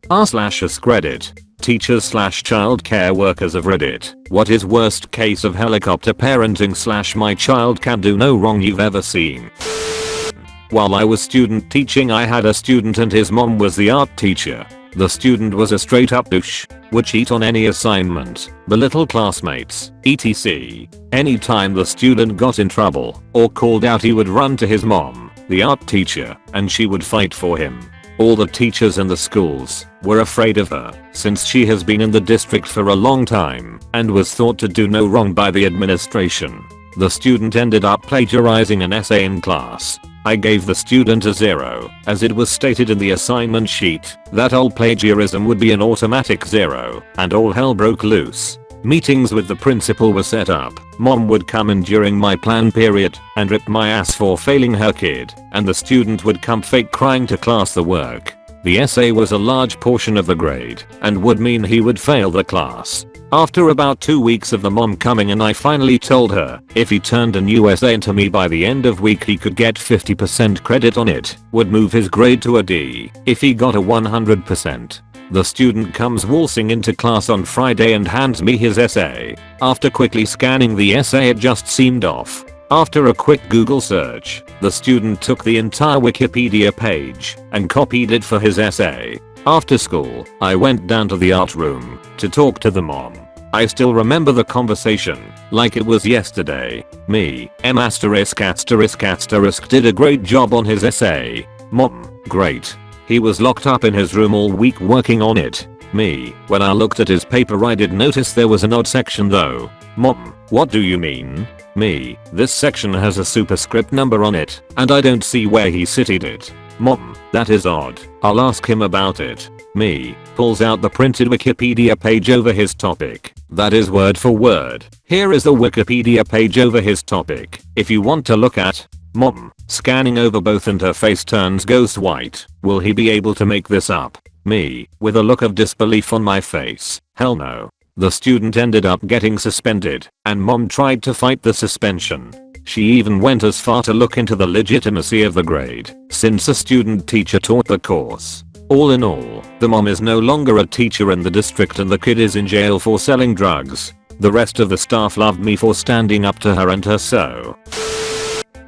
r/AskReddit. Teachers/child care workers of Reddit. What is worst case of helicopter parenting / my child can do no wrong you've ever seen? While I was student teaching, I had a student and his mom was the art teacher. The student was a straight up douche, would cheat on any assignment, belittle classmates, etc. Anytime the student got in trouble or called out, he would run to his mom, the art teacher, and she would fight for him. All the teachers in the schools were afraid of her since she has been in the district for a long time and was thought to do no wrong by the administration. The student ended up plagiarizing an essay in class. I gave the student a 0, as it was stated in the assignment sheet that all plagiarism would be an automatic 0, and all hell broke loose. Meetings with the principal were set up. Mom would come in during my plan period and rip my ass for failing her kid, and the student would come fake crying to class. The work, the essay, was a large portion of the grade and would mean he would fail the class. After about 2 weeks of the mom coming in, I finally told her if he turned a new essay into me by the end of week he could get 50% credit on it, would move his grade to a D if he got a 100%. The student comes waltzing into class on Friday and hands me his essay. After quickly scanning the essay, it just seemed off. After a quick Google search, the student took the entire Wikipedia page and copied it for his essay. After school, I went down to the art room to talk to the mom. I still remember the conversation like it was yesterday. Me, M*******, did a great job on his essay. Mom, great. He was locked up in his room all week working on it. Me, when I looked at his paper I did notice there was an odd section though. Mom, what do you mean? Me, this section has a superscript number on it, and I don't see where he cited it. Mom, that is odd. I'll ask him about it. Me, pulls out the printed Wikipedia page over his topic. That is word for word. Here is the Wikipedia page over his topic if you want to look at. Mom, scanning over both and her face turns ghost white. Will he be able to make this up? Me, with a look of disbelief on my face. Hell no. The student ended up getting suspended, and mom tried to fight the suspension. She even went as far to look into the legitimacy of the grade, since a student teacher taught the course. All in all, the mom is no longer a teacher in the district and the kid is in jail for selling drugs. The rest of the staff loved me for standing up to her and her so.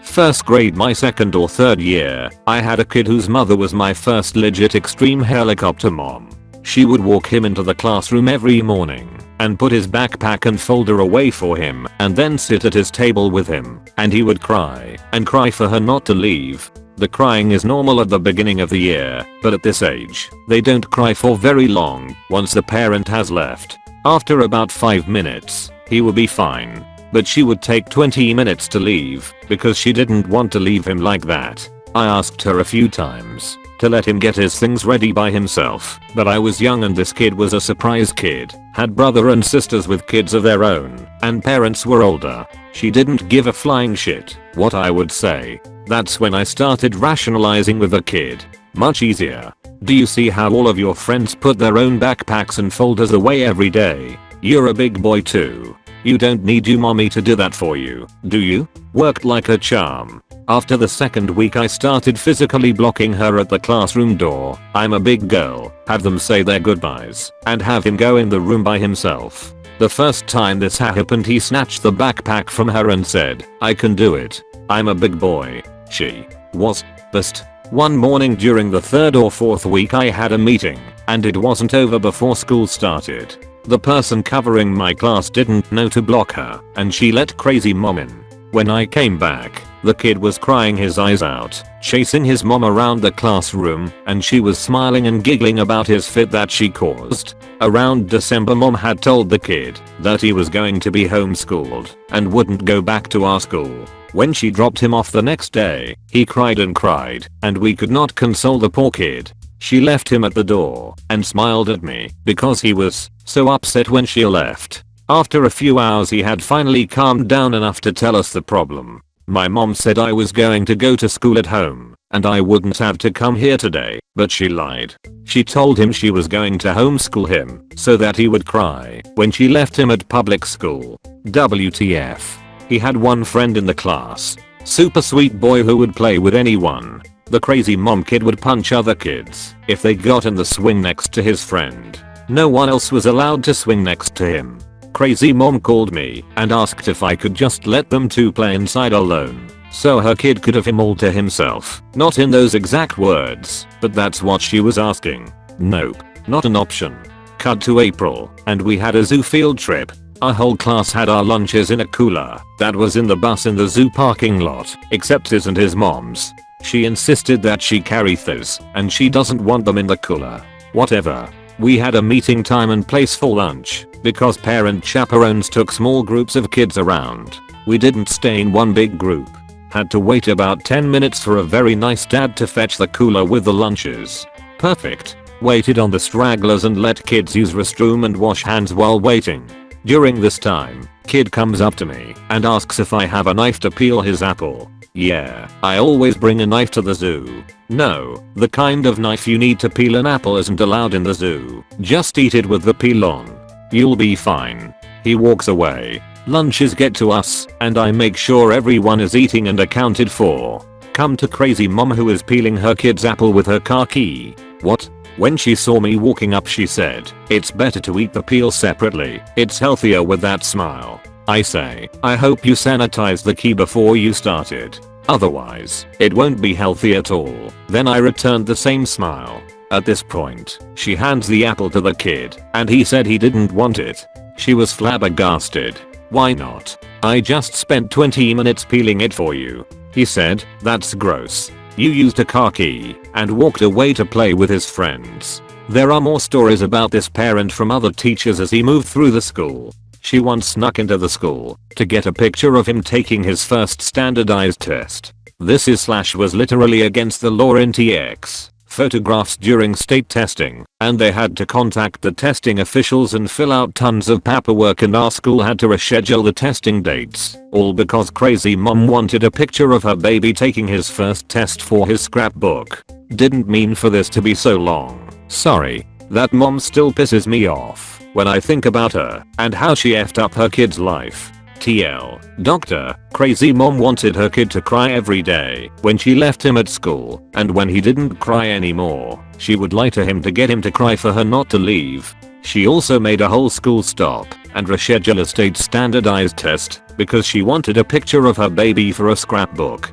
First grade, my second or third year, I had a kid whose mother was my first legit extreme helicopter mom. She would walk him into the classroom every morning and put his backpack and folder away for him and then sit at his table with him, and he would cry and cry for her not to leave. The crying is normal at the beginning of the year, but at this age, they don't cry for very long once the parent has left. After about 5 minutes, he would be fine. But she would take 20 minutes to leave because she didn't want to leave him like that. I asked her a few times to let him get his things ready by himself, but I was young and this kid was a surprise kid, had brother and sisters with kids of their own, and parents were older. She didn't give a flying shit what I would say. That's when I started rationalizing with the kid. Much easier. Do you see how all of your friends put their own backpacks and folders away every day? You're a big boy too. You don't need your mommy to do that for you, do you? Worked like a charm. After the second week I started physically blocking her at the classroom door. I'm a big girl. Have them say their goodbyes and have him go in the room by himself. The first time this happened he snatched the backpack from her and said, I can do it. I'm a big boy. She was pissed. One morning during the third or fourth week I had a meeting and it wasn't over before school started. The person covering my class didn't know to block her and she let crazy mom in. When I came back, the kid was crying his eyes out, chasing his mom around the classroom, and she was smiling and giggling about his fit that she caused. Around December, mom had told the kid that he was going to be homeschooled and wouldn't go back to our school. When she dropped him off the next day, he cried and cried, and we could not console the poor kid. She left him at the door and smiled at me because he was so upset when she left. After a few hours he had finally calmed down enough to tell us the problem. My mom said I was going to go to school at home and I wouldn't have to come here today, but she lied. She told him she was going to homeschool him so that he would cry when she left him at public school. WTF. He had one friend in the class. Super sweet boy who would play with anyone. The crazy mom kid would punch other kids if they got in the swing next to his friend. No one else was allowed to swing next to him. Crazy mom called me and asked if I could just let them two play inside alone so her kid could have him all to himself. Not in those exact words, but that's what she was asking. Nope, not an option. Cut to April, and we had a zoo field trip. Our whole class had our lunches in a cooler that was in the bus in the zoo parking lot, except his and his mom's. She insisted that she carry those, and she doesn't want them in the cooler. Whatever. We had a meeting time and place for lunch, because parent chaperones took small groups of kids around. We didn't stay in one big group. Had to wait about 10 minutes for a very nice dad to fetch the cooler with the lunches. Perfect. Waited on the stragglers and let kids use restroom and wash hands while waiting. During this time, kid comes up to me and asks if I have a knife to peel his apple. Yeah, I always bring a knife to the zoo. No, the kind of knife you need to peel an apple isn't allowed in the zoo. Just eat it with the peel on. You'll be fine. He walks away. Lunches get to us, and I make sure everyone is eating and accounted for. Come to crazy mom who is peeling her kid's apple with her car key. What? When she saw me walking up she said, "It's better to eat the peel separately, it's healthier with that smile." I say, I hope you sanitized the key before you started. Otherwise, it won't be healthy at all. Then I returned the same smile. At this point, she hands the apple to the kid, and he said he didn't want it. She was flabbergasted. Why not? I just spent 20 minutes peeling it for you. He said, that's gross. You used a car key and walked away to play with his friends. There are more stories about this parent from other teachers as he moved through the school. She once snuck into the school to get a picture of him taking his first standardized test. This was literally against the law in TX. Photographs during state testing, and they had to contact the testing officials and fill out tons of paperwork, and our school had to reschedule the testing dates, all because crazy mom wanted a picture of her baby taking his first test for his scrapbook. Didn't mean for this to be so long. Sorry. That mom still pisses me off when I think about her and how she effed up her kid's life. TL. Doctor, crazy mom wanted her kid to cry every day when she left him at school, and when he didn't cry anymore, she would lie to him to get him to cry for her not to leave. She also made a whole school stop and reschedule a state standardized test because she wanted a picture of her baby for a scrapbook.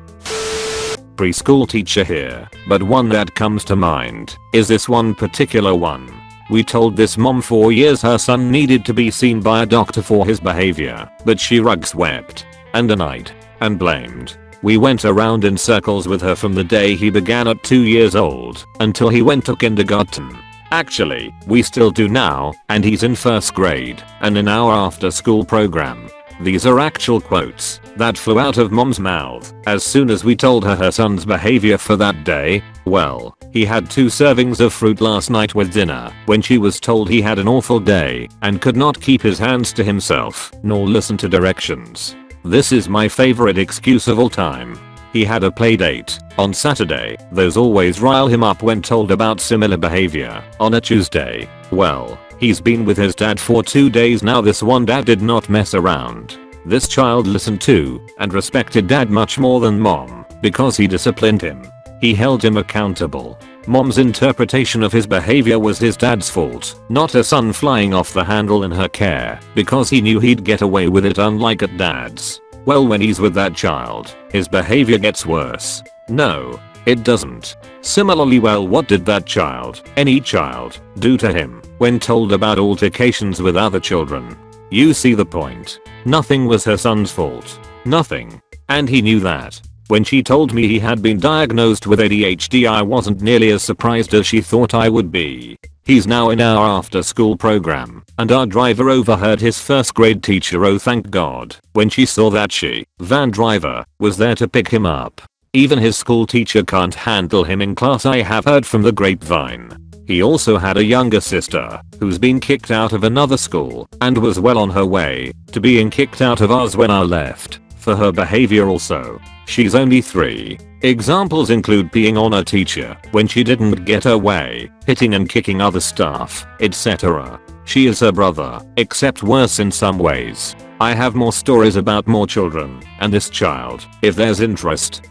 Preschool teacher here, but one that comes to mind is this one particular one. We told this mom for years her son needed to be seen by a doctor for his behavior, but she wept and denied and blamed. We went around in circles with her from the day he began at 2 years old until he went to kindergarten. Actually, we still do now, and he's in first grade and in our after school program. These are actual quotes that flew out of mom's mouth as soon as we told her son's behavior for that day. Well, he had 2 servings of fruit last night with dinner when she was told he had an awful day and could not keep his hands to himself nor listen to directions. This is my favorite excuse of all time. He had a play date on Saturday. Those always rile him up when told about similar behavior on a Tuesday. Well, he's been with his dad for 2 days now. This one dad did not mess around. This child listened to and respected dad much more than mom because he disciplined him. He held him accountable. Mom's interpretation of his behavior was his dad's fault, not her son flying off the handle in her care because he knew he'd get away with it, unlike at dad's. Well, when he's with that child, his behavior gets worse. No, it doesn't. Similarly, well, what did that child, any child, do to him when told about altercations with other children? You see the point. Nothing was her son's fault. Nothing. And he knew that. When she told me he had been diagnosed with ADHD, I wasn't nearly as surprised as she thought I would be. He's now in our after school program, and our driver overheard his first grade teacher, oh thank God, when she saw that van driver was there to pick him up. Even his school teacher can't handle him in class, I have heard from the grapevine. He also had a younger sister who's been kicked out of another school and was well on her way to being kicked out of ours when I left for her behavior also. She's only 3. Examples include peeing on a teacher when she didn't get her way, hitting and kicking other staff, etc. She is her brother, except worse in some ways. I have more stories about more children and this child, if there's interest.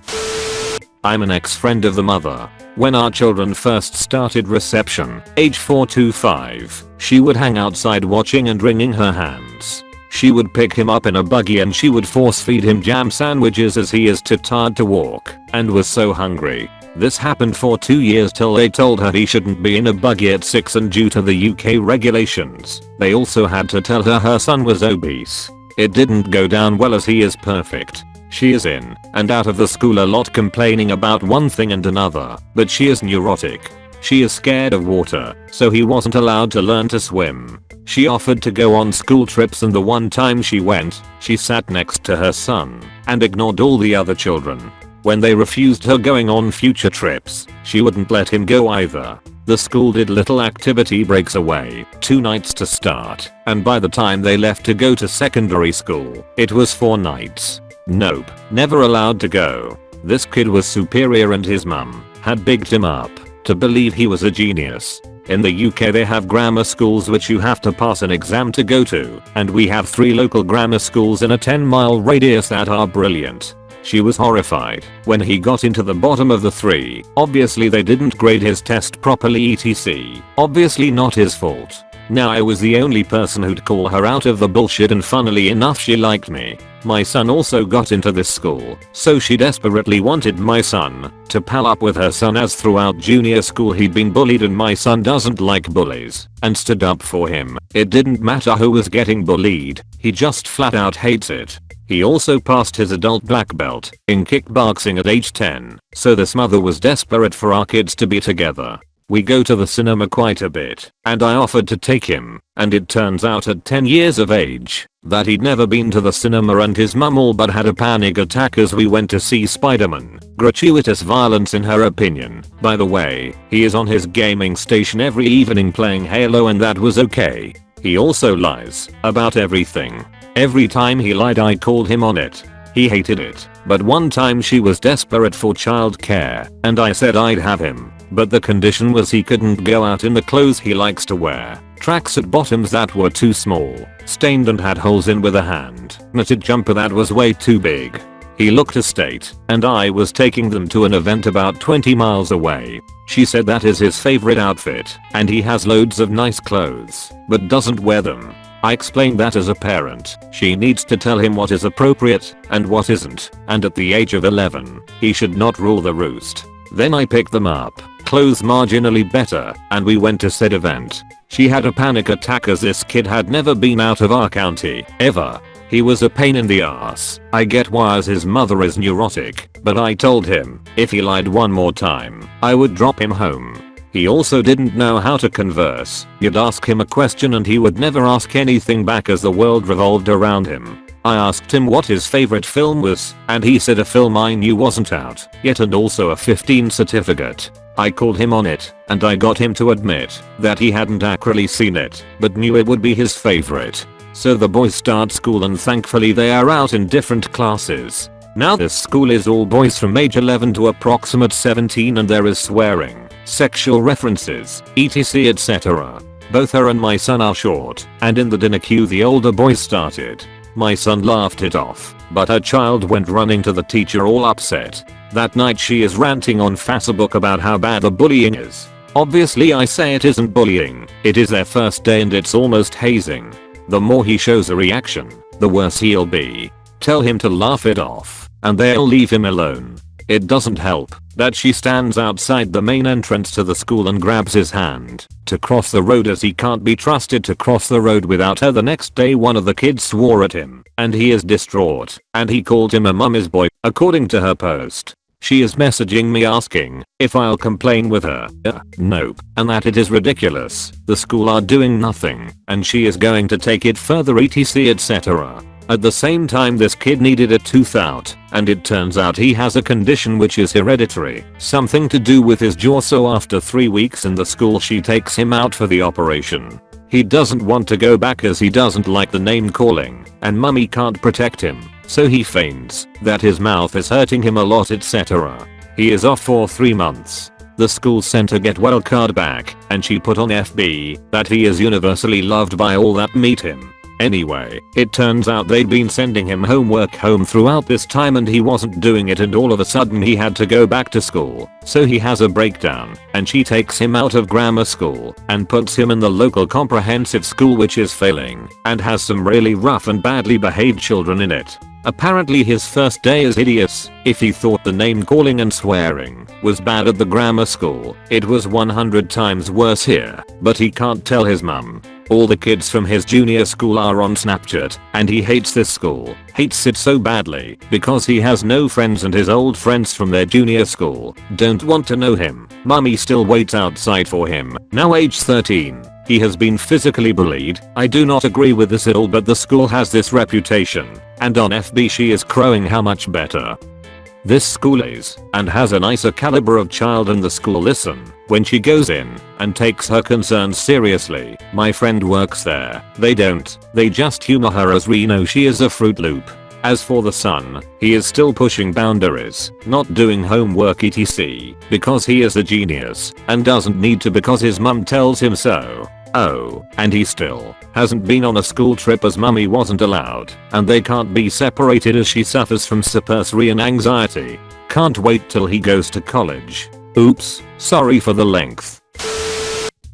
I'm an ex-friend of the mother. When our children first started reception, age 4 to 5, she would hang outside watching and wringing her hands. She would pick him up in a buggy and she would force feed him jam sandwiches as he is too tired to walk and was so hungry. This happened for 2 years till they told her he shouldn't be in a buggy at 6, and due to the UK regulations, they also had to tell her son was obese. It didn't go down well as he is perfect. She is in and out of the school a lot, complaining about one thing and another, but she is neurotic. She is scared of water, so he wasn't allowed to learn to swim. She offered to go on school trips, and the one time she went, she sat next to her son and ignored all the other children. When they refused her going on future trips, she wouldn't let him go either. The school did little activity breaks away, 2 nights to start, and by the time they left to go to secondary school, it was 4 nights. Nope, never allowed to go. This kid was superior and his mum had bigged him up to believe he was a genius. In the UK they have grammar schools which you have to pass an exam to go to, and we have 3 local grammar schools in a 10-mile radius that are brilliant. She was horrified when he got into the bottom of the 3. Obviously they didn't grade his test properly, etc. Obviously not his fault. Now I was the only person who'd call her out of the bullshit, and funnily enough she liked me. My son also got into this school, so she desperately wanted my son to pal up with her son, as throughout junior school he'd been bullied and my son doesn't like bullies and stood up for him. It didn't matter who was getting bullied, he just flat out hates it. He also passed his adult black belt in kickboxing at age 10, so this mother was desperate for our kids to be together. We go to the cinema quite a bit, and I offered to take him, and it turns out at 10 years of age that he'd never been to the cinema, and his mum all but had a panic attack as we went to see Spider-Man. Gratuitous violence in her opinion. By the way, he is on his gaming station every evening playing Halo, and that was okay. He also lies about everything. Every time he lied I called him on it. He hated it, but one time she was desperate for childcare, and I said I'd have him. But the condition was he couldn't go out in the clothes he likes to wear. Tracksuit bottoms that were too small, stained and had holes in, with a hand knitted jumper that was way too big. He looked a state, and I was taking them to an event about 20 miles away. She said that is his favorite outfit, and he has loads of nice clothes, but doesn't wear them. I explained that as a parent, she needs to tell him what is appropriate and what isn't, and at the age of 11, he should not rule the roost. Then I picked them up, clothes marginally better, and we went to said event. She had a panic attack as this kid had never been out of our county, ever. He was a pain in the ass. I get why, as his mother is neurotic, but I told him if he lied one more time, I would drop him home. He also didn't know how to converse. You'd ask him a question and he would never ask anything back as the world revolved around him. I asked him what his favorite film was, and he said a film I knew wasn't out yet, and also a 15 certificate. I called him on it, and I got him to admit that he hadn't actually seen it, but knew it would be his favorite. So the boys start school, and thankfully they are out in different classes. Now this school is all boys from age 11 to approximate 17, and there is swearing, sexual references, etc, etc. Both her and my son are short, and in the dinner queue the older boys started. My son laughed it off, but her child went running to the teacher all upset. That night she is ranting on Facebook about how bad the bullying is. Obviously I say it isn't bullying, it is their first day and it's almost hazing. The more he shows a reaction, the worse he'll be. Tell him to laugh it off, and they'll leave him alone. It doesn't help that she stands outside the main entrance to the school and grabs his hand to cross the road, as he can't be trusted to cross the road without her. The next day one of the kids swore at him, and he is distraught, and he called him a mummy's boy, according to her post. She is messaging me asking if I'll complain with her. Nope, and that it is ridiculous. The school are doing nothing, and she is going to take it further, etc, etc. At the same time this kid needed a tooth out, and it turns out he has a condition which is hereditary, something to do with his jaw, so after 3 weeks in the school she takes him out for the operation. He doesn't want to go back as he doesn't like the name calling, and mummy can't protect him, so he feigns that his mouth is hurting him a lot, etc. He is off for 3 months. The school sent a get well card back, and she put on FB that he is universally loved by all that meet him. Anyway, it turns out they'd been sending him homework home throughout this time and he wasn't doing it, and all of a sudden he had to go back to school. So he has a breakdown and she takes him out of grammar school and puts him in the local comprehensive school, which is failing and has some really rough and badly behaved children in it. Apparently his first day is hideous. If he thought the name calling and swearing was bad at the grammar school, it was 100 times worse here. But he can't tell his mum. All the kids from his junior school are on Snapchat and he hates this school. Hates it so badly because he has no friends and his old friends from their junior school don't want to know him. Mummy still waits outside for him. Now age 13. He has been physically bullied. I do not agree with this at all, but the school has this reputation. And on FB she is crowing how much better this school is and has a nicer caliber of child, and the school listen when she goes in and takes her concerns seriously. My friend works there. They don't. They just humor her as we know she is a Fruit Loop. As for the son, he is still pushing boundaries, not doing homework etc. because he is a genius and doesn't need to because his mum tells him so. Oh, and he still hasn't been on a school trip as mummy wasn't allowed, and they can't be separated as she suffers from Cyprian anxiety. Can't wait till he goes to college. Oops, sorry for the length.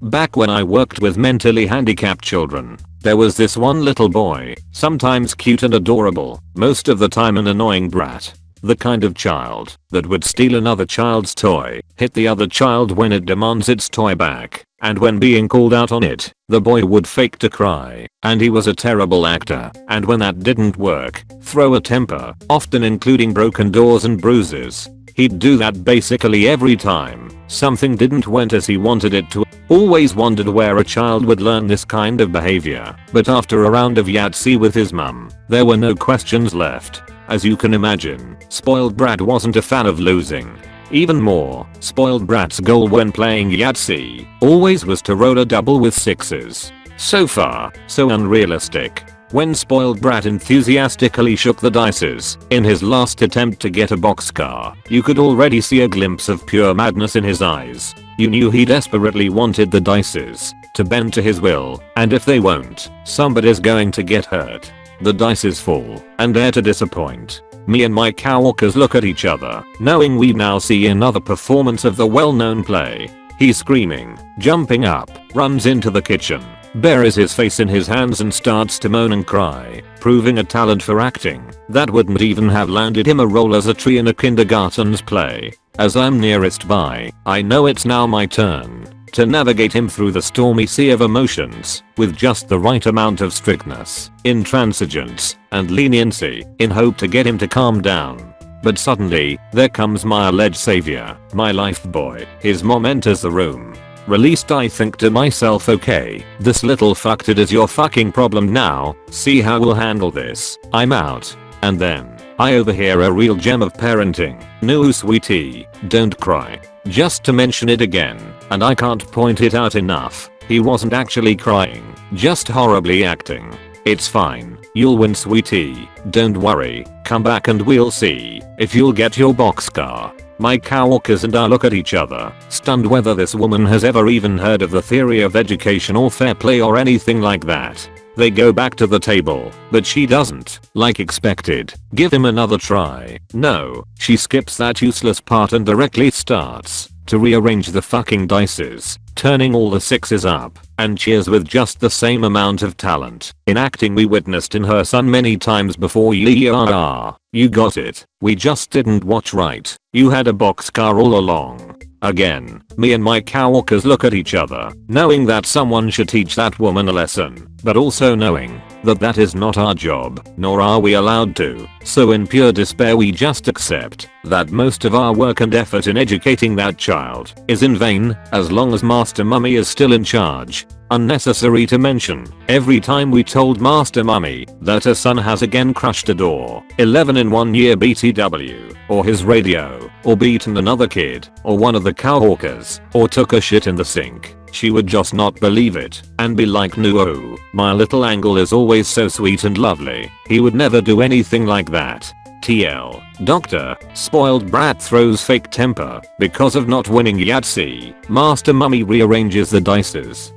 Back when I worked with mentally handicapped children, there was this one little boy, sometimes cute and adorable, most of the time an annoying brat. The kind of child that would steal another child's toy, hit the other child when it demands its toy back, and when being called out on it, the boy would fake to cry, and he was a terrible actor, and when that didn't work, throw a temper, often including broken doors and bruises. He'd do that basically every time something didn't went as he wanted it to. Always wondered where a child would learn this kind of behavior, but after a round of Yahtzee with his mum, there were no questions left. As you can imagine, spoiled brat wasn't a fan of losing. Even more, spoiled brat's goal when playing Yahtzee always was to roll a double with sixes. So far, so unrealistic. When spoiled brat enthusiastically shook the dices in his last attempt to get a boxcar, you could already see a glimpse of pure madness in his eyes. You knew he desperately wanted the dices to bend to his will, and if they won't, somebody's going to get hurt. The dices fall, and dare to disappoint. Me and my coworkers look at each other, knowing we now see another performance of the well-known play. He's screaming, jumping up, runs into the kitchen, buries his face in his hands and starts to moan and cry, proving a talent for acting that wouldn't even have landed him a role as a tree in a kindergarten's play. As I'm nearest by, I know it's now my turn to navigate him through the stormy sea of emotions with just the right amount of strictness, intransigence, and leniency in hope to get him to calm down. But suddenly, there comes my alleged savior, my life boy. His mom enters the room. Released, I think to myself, okay, this little fucked it is your fucking problem now, see how we'll handle this, I'm out. And then, I overhear a real gem of parenting. No sweetie, don't cry. Just to mention it again, and I can't point it out enough, he wasn't actually crying, just horribly acting. It's fine, you'll win sweetie, don't worry, come back and we'll see if you'll get your boxcar. My coworkers and I look at each other, stunned whether this woman has ever even heard of the theory of education or fair play or anything like that. They go back to the table, but she doesn't, like expected, give him another try. No, she skips that useless part and directly starts to rearrange the fucking dices, turning all the sixes up, and cheers with just the same amount of talent in acting we witnessed in her son many times before. You got it. We just didn't watch right. You had a boxcar all along. Again, me and my coworkers look at each other, knowing that someone should teach that woman a lesson, but also knowing that that is not our job, nor are we allowed to. So in pure despair we just accept that most of our work and effort in educating that child is in vain as long as Master Mummy is still in charge. Unnecessary to mention, every time we told Master Mummy that her son has again crushed a door, 11 in 1 year BTW, or his radio, or beaten another kid, or one of the coworkers, or took a shit in the sink, she would just not believe it, and be like, no, my little Angle is always so sweet and lovely, he would never do anything like that. TL. Doctor, spoiled brat throws fake temper because of not winning Yahtzee. Master Mummy rearranges the dices.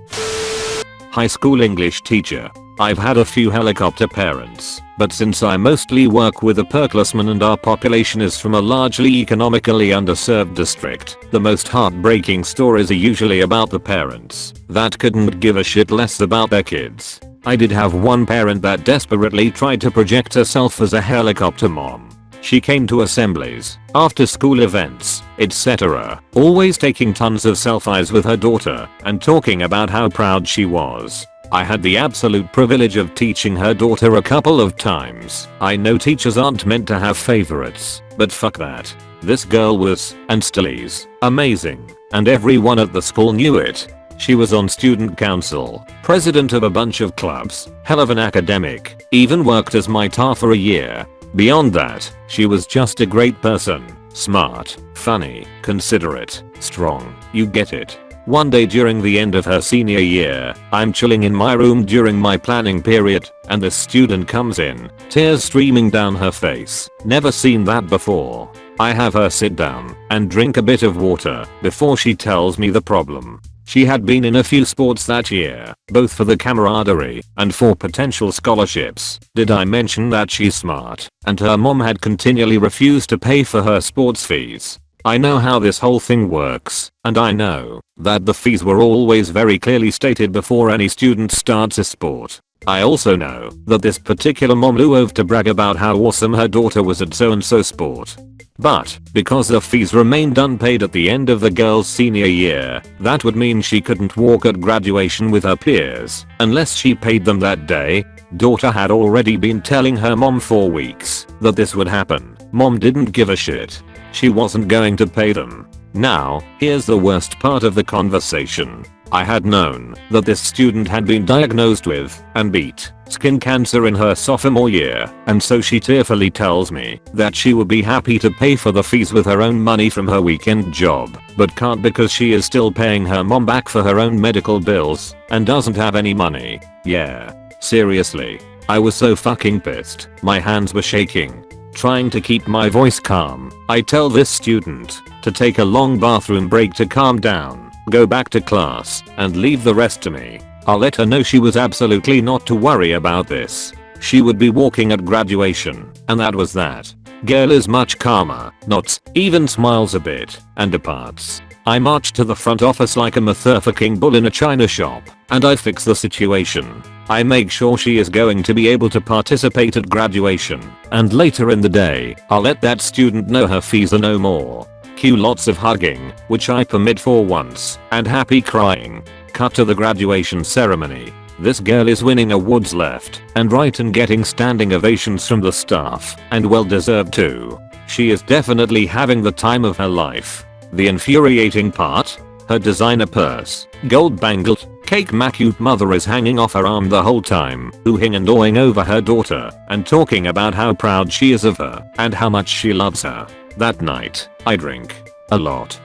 High school English teacher. I've had a few helicopter parents, but since I mostly work with upperclassmen and our population is from a largely economically underserved district, the most heartbreaking stories are usually about the parents that couldn't give a shit less about their kids. I did have one parent that desperately tried to project herself as a helicopter mom. She came to assemblies, after school events, etc., always taking tons of selfies with her daughter and talking about how proud she was. I had the absolute privilege of teaching her daughter a couple of times. I know teachers aren't meant to have favorites, but fuck that. This girl was, and still is, amazing, and everyone at the school knew it. She was on student council, president of a bunch of clubs, hell of an academic, even worked as my TA for a year. Beyond that, she was just a great person, smart, funny, considerate, strong, you get it. One day during the end of her senior year, I'm chilling in my room during my planning period, and this student comes in, tears streaming down her face. Never seen that before. I have her sit down and drink a bit of water before she tells me the problem. She had been in a few sports that year, both for the camaraderie and for potential scholarships. Did I mention that she's smart, and her mom had continually refused to pay for her sports fees? I know how this whole thing works, and I know that the fees were always very clearly stated before any student starts a sport. I also know that this particular mom loved to brag about how awesome her daughter was at so and so sport. But, because the fees remained unpaid at the end of the girl's senior year, that would mean she couldn't walk at graduation with her peers unless she paid them that day. Daughter had already been telling her mom for weeks that this would happen. Mom didn't give a shit. She wasn't going to pay them. Now, here's the worst part of the conversation. I had known that this student had been diagnosed with and beat skin cancer in her sophomore year, and so she tearfully tells me that she would be happy to pay for the fees with her own money from her weekend job, but can't because she is still paying her mom back for her own medical bills and doesn't have any money. Yeah. Seriously. I was so fucking pissed. My hands were shaking. Trying to keep my voice calm, I tell this student to take a long bathroom break to calm down, go back to class, and leave the rest to me. I'll let her know she was absolutely not to worry about this. She would be walking at graduation, and that was that. Girl is much calmer, nods, even smiles a bit, and departs. I march to the front office like a motherfucking bull in a china shop, and I fix the situation. I make sure she is going to be able to participate at graduation, and later in the day, I'll let that student know her fees are no more. Cue lots of hugging, which I permit for once, and happy crying. Cut to the graduation ceremony. This girl is winning awards left and right and getting standing ovations from the staff, and well deserved too. She is definitely having the time of her life. The infuriating part? Her designer purse, gold bangled, cake cute mother is hanging off her arm the whole time, oohing and awing over her daughter and talking about how proud she is of her and how much she loves her. That night, I drink a lot.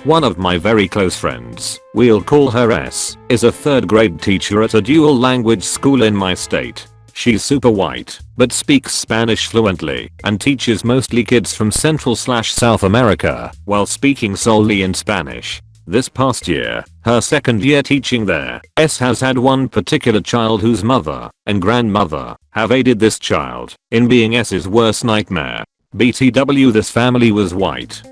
One of my very close friends, we'll call her S, is a 3rd grade teacher at a dual language school in my state. She's super white, but speaks Spanish fluently and teaches mostly kids from Central/South America while speaking solely in Spanish. This past year, her 2nd year teaching there, S has had one particular child whose mother and grandmother have aided this child in being S's worst nightmare. BTW, this family was white.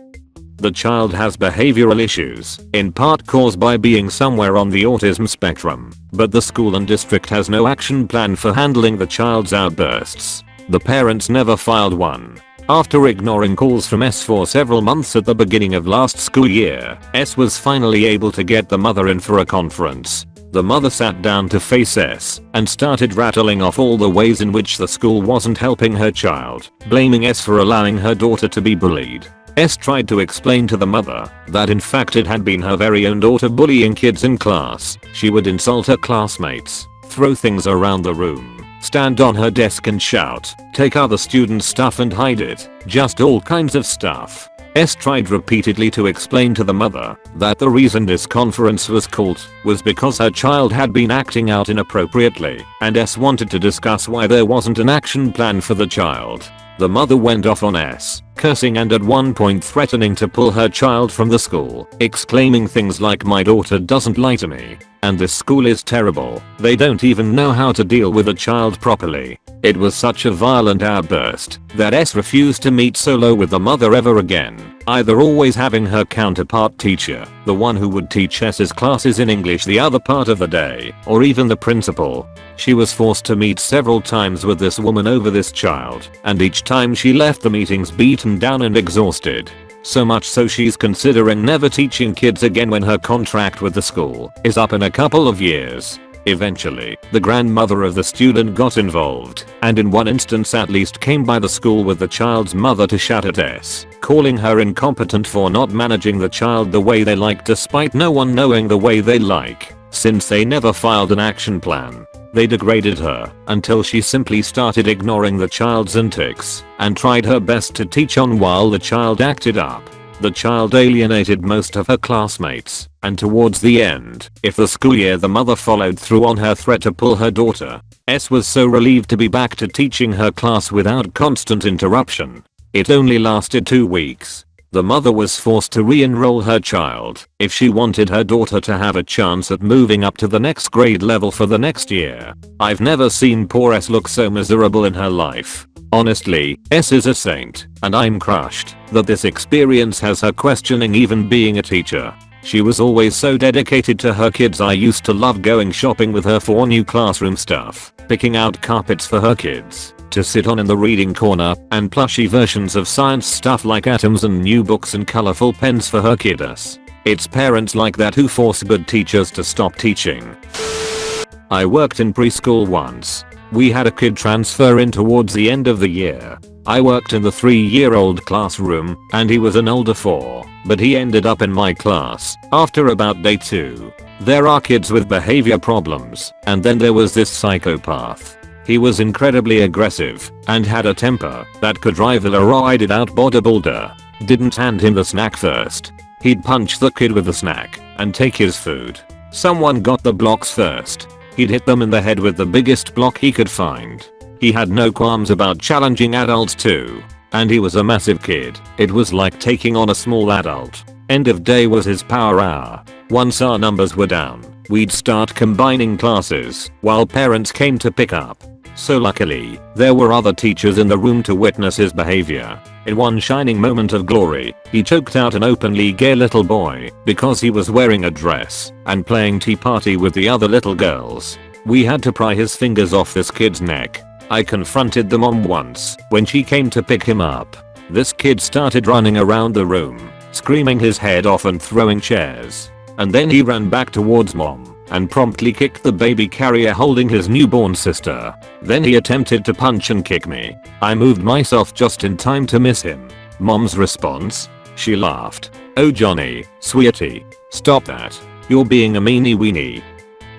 The child has behavioral issues, in part caused by being somewhere on the autism spectrum, but the school and district has no action plan for handling the child's outbursts. The parents never filed one. After ignoring calls from S for several months at the beginning of last school year, S was finally able to get the mother in for a conference. The mother sat down to face S and started rattling off all the ways in which the school wasn't helping her child, blaming S for allowing her daughter to be bullied. S tried to explain to the mother that in fact it had been her very own daughter bullying kids in class. She would insult her classmates, throw things around the room, stand on her desk and shout, take other students' stuff and hide it, just all kinds of stuff. S tried repeatedly to explain to the mother that the reason this conference was called was because her child had been acting out inappropriately, and S wanted to discuss why there wasn't an action plan for the child. The mother went off on S, cursing and at one point threatening to pull her child from the school, exclaiming things like, "My daughter doesn't lie to me, and this school is terrible. They don't even know how to deal with a child properly." It was such a violent outburst that S refused to meet solo with the mother ever again, either always having her counterpart teacher, the one who would teach S's classes in English the other part of the day, or even the principal. She was forced to meet several times with this woman over this child, and each time she left the meetings beaten down and exhausted. So much so she's considering never teaching kids again when her contract with the school is up in a couple of years. Eventually, the grandmother of the student got involved, and in one instance at least came by the school with the child's mother to shout at S, calling her incompetent for not managing the child the way they like despite no one knowing the way they like, since they never filed an action plan. They degraded her until she simply started ignoring the child's antics and tried her best to teach on while the child acted up. The child alienated most of her classmates, and towards the end, if the school year the mother followed through on her threat to pull her daughter. S was so relieved to be back to teaching her class without constant interruption. It only lasted 2 weeks. The mother was forced to re-enroll her child if she wanted her daughter to have a chance at moving up to the next grade level for the next year. I've never seen poor S look so miserable in her life. Honestly, S is a saint, and I'm crushed that this experience has her questioning even being a teacher. She was always so dedicated to her kids. I used to love going shopping with her for new classroom stuff, picking out carpets for her kids to sit on in the reading corner, and plushy versions of science stuff like atoms and new books and colorful pens for her kiddos. It's parents like that who force good teachers to stop teaching. I worked in preschool once. We had a kid transfer in towards the end of the year. I worked in the 3-year-old classroom, and he was an older 4, but he ended up in my class after about day 2. There are kids with behavior problems, and then there was this psychopath. He was incredibly aggressive and had a temper that could rival a roided out bodybuilder. Didn't hand him the snack first. He'd punch the kid with the snack and take his food. Someone got the blocks first. He'd hit them in the head with the biggest block he could find. He had no qualms about challenging adults too. And he was a massive kid. It was like taking on a small adult. End of day was his power hour. Once our numbers were down, we'd start combining classes while parents came to pick up. So luckily, there were other teachers in the room to witness his behavior. In one shining moment of glory, he choked out an openly gay little boy because he was wearing a dress and playing tea party with the other little girls. We had to pry his fingers off this kid's neck. I confronted the mom once when she came to pick him up. This kid started running around the room, screaming his head off and throwing chairs. And then he ran back towards mom and promptly kicked the baby carrier holding his newborn sister. Then he attempted to punch and kick me. I moved myself just in time to miss him. Mom's response? She laughed. "Oh Johnny, sweetie, stop that. You're being a meanie weenie."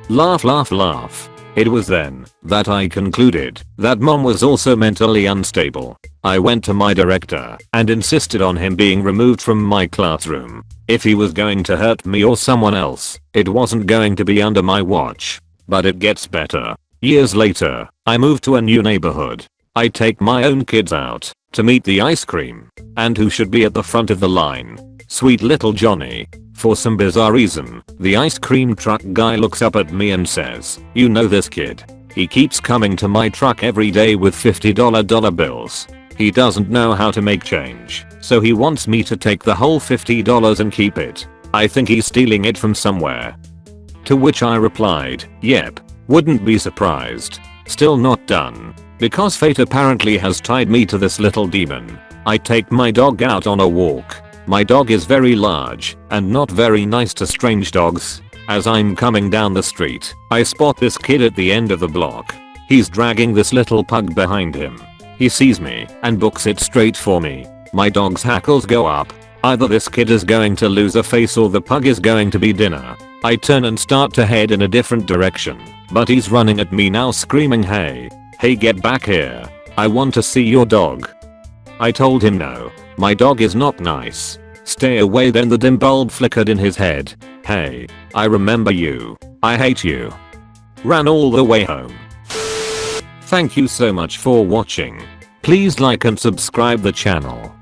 Laugh laugh laugh. It was then that I concluded that mom was also mentally unstable. I went to my director and insisted on him being removed from my classroom. If he was going to hurt me or someone else, it wasn't going to be under my watch. But it gets better. Years later, I moved to a new neighborhood. I take my own kids out to meet the ice cream. And who should be at the front of the line? Sweet little Johnny. For some bizarre reason, the ice cream truck guy looks up at me and says, "You know this kid? He keeps coming to my truck every day with $50 bills. He doesn't know how to make change, so he wants me to take the whole $50 and keep it. I think he's stealing it from somewhere." To which I replied, "Yep, wouldn't be surprised." Still not done. Because fate apparently has tied me to this little demon. I take my dog out on a walk. My dog is very large and not very nice to strange dogs. As I'm coming down the street, I spot this kid at the end of the block. He's dragging this little pug behind him. He sees me and books it straight for me. My dog's hackles go up. Either this kid is going to lose a face or the pug is going to be dinner. I turn and start to head in a different direction, but he's running at me now screaming, "Hey, get back here. I want to see your dog." I told him no. My dog is not nice. Stay away. Then the dim bulb flickered in his head. Hey, I remember you. I hate you. Ran all the way home. Thank you so much for watching. Please like and subscribe the channel.